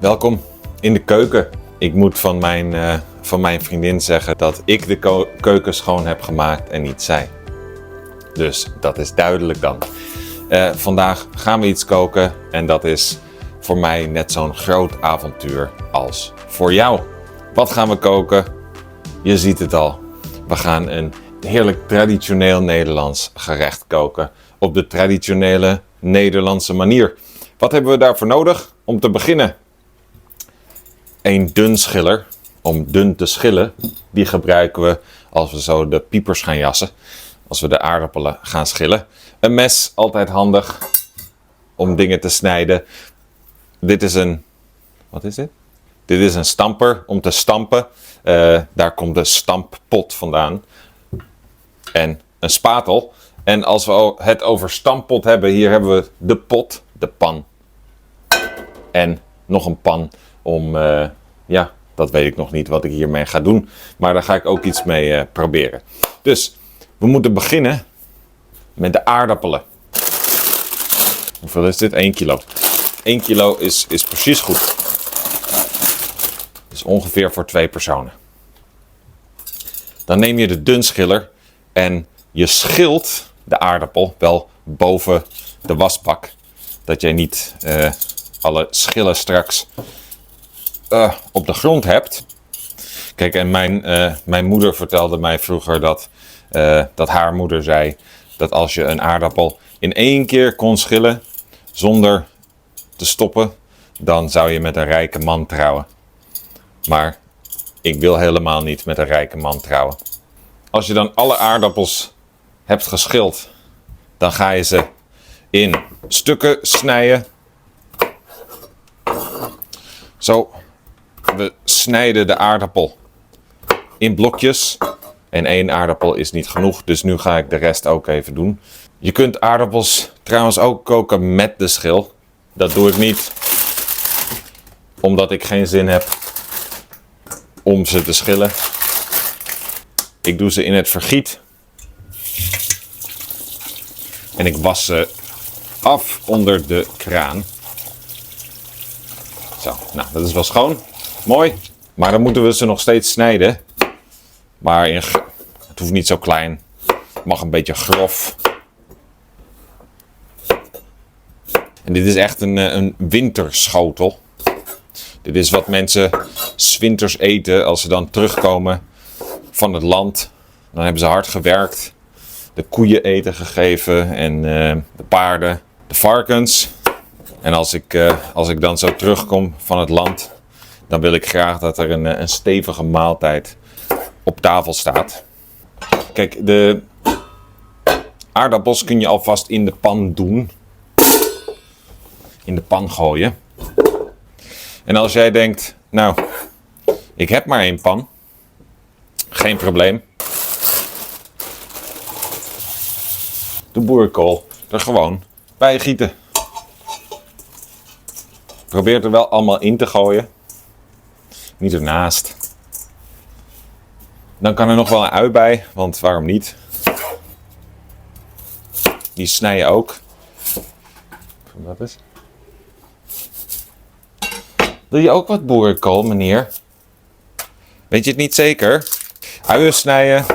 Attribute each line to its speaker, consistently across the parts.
Speaker 1: Welkom in de keuken. Ik moet van mijn vriendin zeggen dat ik de keuken schoon heb gemaakt en niet zij. Dus dat is duidelijk dan. Vandaag gaan we iets koken en dat is voor mij net zo'n groot avontuur als voor jou. Wat gaan we koken? Je ziet het al. We gaan een heerlijk traditioneel Nederlands gerecht koken op de traditionele Nederlandse manier. Wat hebben we daarvoor nodig? Om te beginnen een dun schiller om dun te schillen. Die gebruiken we als we zo de piepers gaan jassen. Als we de aardappelen gaan schillen. Een mes, altijd handig om dingen te snijden. Dit is een... Wat is dit? Dit is een stamper om te stampen. Daar komt de stamppot vandaan. En een spatel. En als we het over stamppot hebben, hier hebben we de pot, de pan. En nog een pan om, dat weet ik nog niet wat ik hiermee ga doen. Maar daar ga ik ook iets mee proberen. Dus we moeten beginnen met de aardappelen. Hoeveel is dit? 1 kilo. 1 kilo is precies goed. Dus ongeveer voor 2 personen. Dan neem je de dunschiller en je schilt de aardappel wel boven de wasbak. Dat jij niet alle schillen straks op de grond hebt. Kijk, en mijn moeder vertelde mij vroeger dat haar moeder zei dat als je een aardappel in 1 keer kon schillen zonder te stoppen, dan zou je met een rijke man trouwen. Maar ik wil helemaal niet met een rijke man trouwen. Als je dan alle aardappels hebt geschild, dan ga je ze in stukken snijden. Zo, we snijden de aardappel in blokjes. En 1 aardappel is niet genoeg, dus nu ga ik de rest ook even doen. Je kunt aardappels trouwens ook koken met de schil. Dat doe ik niet, omdat ik geen zin heb om ze te schillen. Ik doe ze in het vergiet. En ik was ze af onder de kraan. Zo, nou dat is wel schoon. Mooi. Maar dan moeten we ze nog steeds snijden. Maar het hoeft niet zo klein. Het mag een beetje grof. En dit is echt een winterschotel. Dit is wat mensen 's winters eten als ze dan terugkomen van het land. Dan hebben ze hard gewerkt. De koeien eten gegeven en de paarden, de varkens. En als ik dan zo terugkom van het land, dan wil ik graag dat er een stevige maaltijd op tafel staat. Kijk, de aardappels kun je alvast in de pan doen. In de pan gooien. En als jij denkt, nou, ik heb maar 1 pan. Geen probleem. De boerenkool er gewoon bij gieten. Probeer het er wel allemaal in te gooien. Niet ernaast. Dan kan er nog wel een ui bij, want waarom niet? Die snij je ook. Wat is? Wil je ook wat boerenkool, meneer? Weet je het niet zeker? Uien snijden,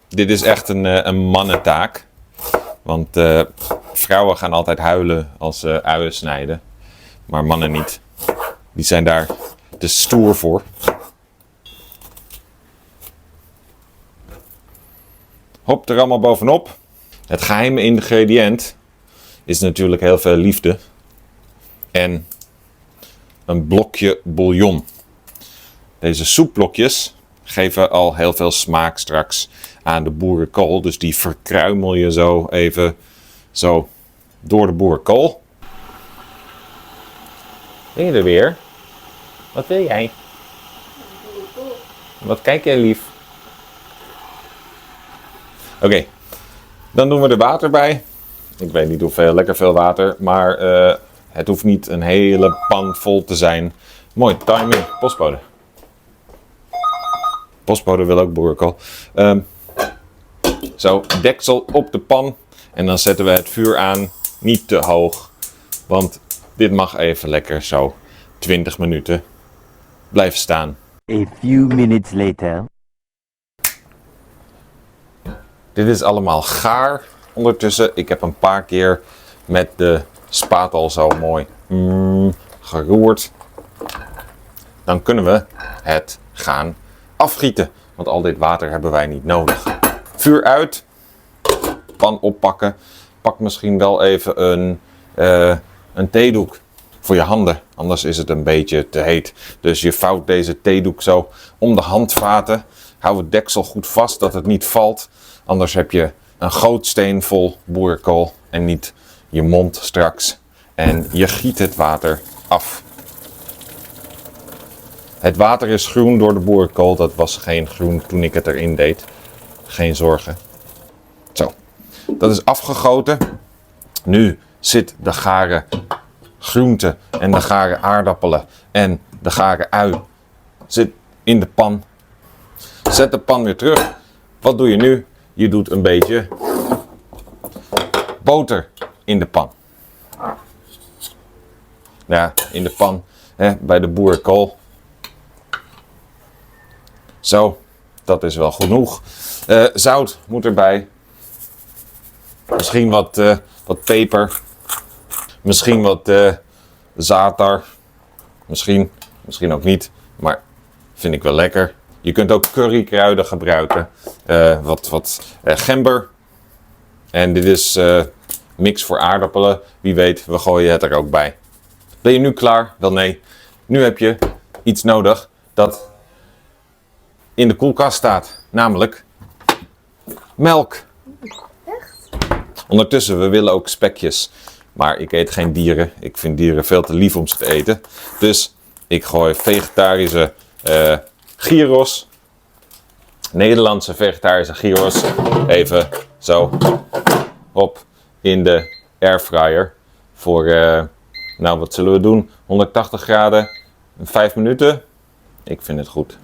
Speaker 1: dit is echt een mannentaak. Want vrouwen gaan altijd huilen als ze uien snijden. Maar mannen niet. Die zijn daar te stoer voor. Hop er allemaal bovenop. Het geheime ingrediënt is natuurlijk heel veel liefde. En een blokje bouillon. Deze soepblokjes geven al heel veel smaak straks aan de boerenkool. Dus die verkruimel je zo even zo door de boerenkool. Ben je er weer? Wat wil jij? Wat kijk jij lief? Oké, dan doen we er water bij. Ik weet niet hoeveel, lekker veel water. Maar het hoeft niet een hele pan vol te zijn. Mooi timing, postbode. Postbode wil ook boerenkool. Zo, deksel op de pan. En dan zetten we het vuur aan. Niet te hoog. Want dit mag even lekker zo 20 minuten blijven staan.
Speaker 2: A few minutes later.
Speaker 1: Dit is allemaal gaar ondertussen. Ik heb een paar keer met de spatel zo mooi geroerd. Dan kunnen we het gaan afgieten. Want al dit water hebben wij niet nodig. Vuur uit. Pan oppakken. Pak misschien wel even een theedoek voor je handen. Anders is het een beetje te heet. Dus je vouwt deze theedoek zo om de handvaten. Hou het deksel goed vast dat het niet valt. Anders heb je een gootsteen vol boerenkool en niet je mond straks. En je giet het water af. Het water is groen door de boerenkool. Dat was geen groen toen ik het erin deed. Geen zorgen. Zo, dat is afgegoten. Nu zit de gare groente en de gare aardappelen en de gare ui zit in de pan. Zet de pan weer terug. Wat doe je nu? Je doet een beetje boter in de pan. Ja, in de pan bij de boerenkool. Zo, dat is wel genoeg. Zout moet erbij. Misschien wat peper. Misschien wat za'atar. Misschien ook niet. Maar vind ik wel lekker. Je kunt ook currykruiden gebruiken. Wat gember. En dit is mix voor aardappelen. Wie weet, we gooien het er ook bij. Ben je nu klaar? Wel nee. Nu heb je iets nodig dat in de koelkast staat. Namelijk melk.
Speaker 3: Echt?
Speaker 1: Ondertussen, we willen ook spekjes. Maar ik eet geen dieren. Ik vind dieren veel te lief om ze te eten. Dus ik gooi vegetarische gyros. Nederlandse vegetarische gyros. Even zo op in de airfryer. Voor, nou wat zullen we doen? 180 graden. 5 minuten. Ik vind het goed.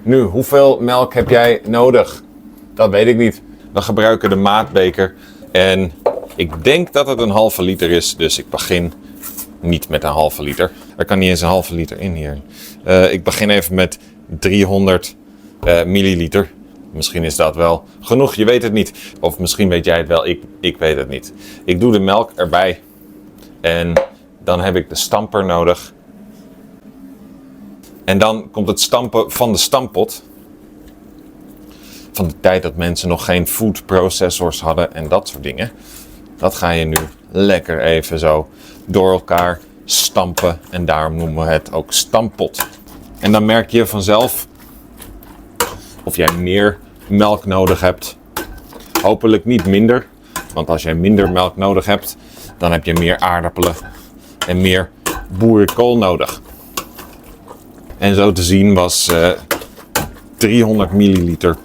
Speaker 1: Nu, hoeveel melk heb jij nodig? Dat weet ik niet. We gebruiken de maatbeker. En ik denk dat het een halve liter is. Dus ik begin niet met een halve liter. Er kan niet eens een halve liter in hier. Ik begin even met 300 milliliter. Misschien is dat wel genoeg, je weet het niet. Of misschien weet jij het wel, ik weet het niet. Ik doe de melk erbij. En dan heb ik de stamper nodig. En dan komt het stampen van de stampot. Van de tijd dat mensen nog geen food processors hadden en dat soort dingen. Dat ga je nu lekker even zo door elkaar stampen. En daarom noemen we het ook stampot. En dan merk je vanzelf of jij meer melk nodig hebt. Hopelijk niet minder. Want als jij minder melk nodig hebt, dan heb je meer aardappelen en meer boerenkool nodig. En zo te zien was 300 milliliter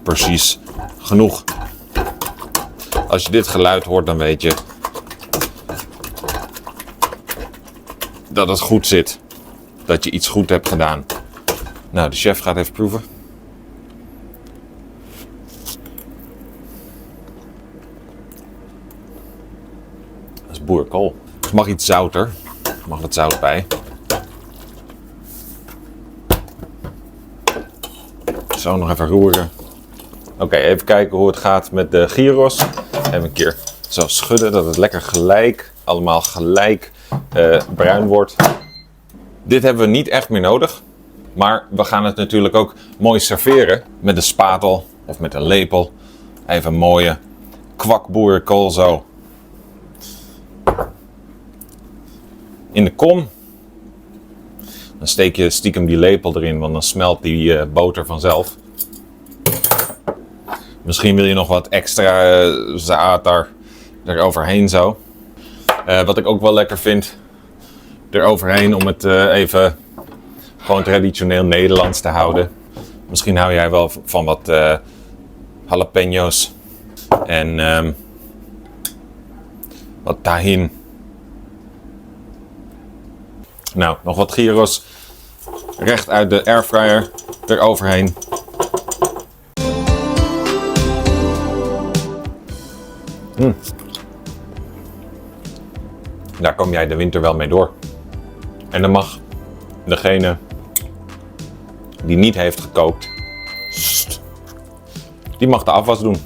Speaker 1: precies genoeg. Als je dit geluid hoort, dan weet je dat het goed zit. Dat je iets goed hebt gedaan. Nou, de chef gaat even proeven. Dat is boerenkool. Het mag iets zouter. Er mag wat zout bij. Zo, nog even roeren. Oké, even kijken hoe het gaat met de gyros. Even een keer zo schudden dat het lekker gelijk, allemaal gelijk bruin wordt. Dit hebben we niet echt meer nodig. Maar we gaan het natuurlijk ook mooi serveren met een spatel of met een lepel. Even een mooie kwakboerenkool zo. In de kom. Dan steek je stiekem die lepel erin, want dan smelt die boter vanzelf. Misschien wil je nog wat extra za'atar eroverheen zo. Wat ik ook wel lekker vind, eroverheen om het even gewoon traditioneel Nederlands te houden. Misschien hou jij wel van wat jalapeño's en wat tahin. Nou, nog wat gyros recht uit de airfryer eroverheen. Daar kom jij de winter wel mee door. En dat mag. degene die niet heeft gekookt, die mag de afwas doen.